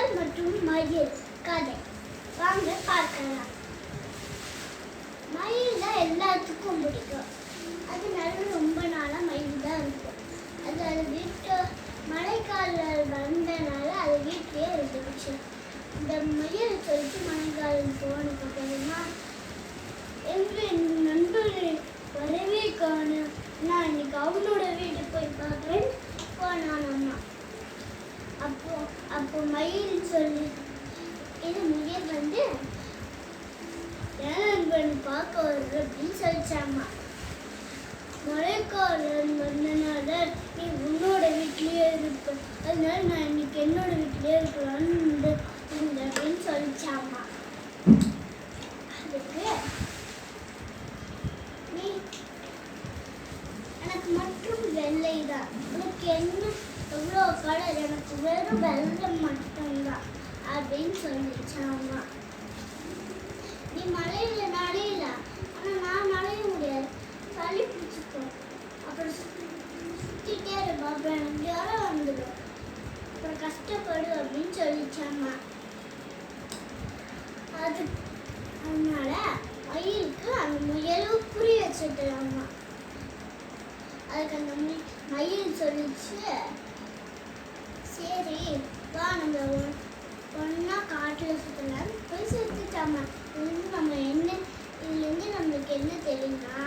மலைகள் மற்றும் மயில் கதை வாங்க பார்க்கலாம். மயில் தான் எல்லாத்துக்கும் பிடிக்கும். அதனால ரொம்ப நாளா மயில் தான் இருக்கும். அது வீட்டு மழைக்காலம் வந்தனால அது வீட்டிலேயே இருந்துச்சு. இந்த மயில் சொல்லிட்டு மழைக்காலம் போனதுக்கு அப்புறமா எங்கள் நண்பர்கள் வரவே காணும். நான் இன்னைக்கு அவனோட வீட்டுக்கு போய் பார்க்குறேன் போனான் அம்மா. அப்போ மயில் சொல்லி இது முயல் வந்து என் நண்பன் பார்க்க வருது அப்படின்னு சொல்லிச்சாம்மா. மழைக்காலம் வந்தனால நீ உன்னோட வீட்லயே இருப்ப, அதனால நான் இன்னைக்கு என்னோட வீட்லயே இருக்கலாம்னு அப்படின்னு சொல்லிச்சாம்மா. அதுக்கு நீ எனக்கு மட்டும் வெள்ளை தான், உனக்கு என்ன எவ்வளோ கலர், எனக்கு வெறும் வெள்ளை மட்டும்தான் அப்படின்னு சொல்லிச்சாம்மா. நீ மழையில நனையில, ஆனால் நான் நனைய முடியாது, சளி பிடிச்சிக்கும், அப்புறம் சுற்றிட்டே இருப்போம், அப்புறம் எனக்கு ஜுரம் வந்துடும், அப்புறம் கஷ்டப்படு அப்படின்னு சொல்லிச்சாம்மா. அதனால மயிலுக்கு அந்த முயலும் புரிய வச்சுக்கலாமா. அதுக்கு அந்த மயில் சொல்லிச்சு, சரி வா நம்ம ஒன்னா காட்டில் சுற்றலான்னு போய் சுற்றிச்சாமா. நம்ம என்ன இதுலேருந்து நம்மளுக்கு என்ன தெரியுமா,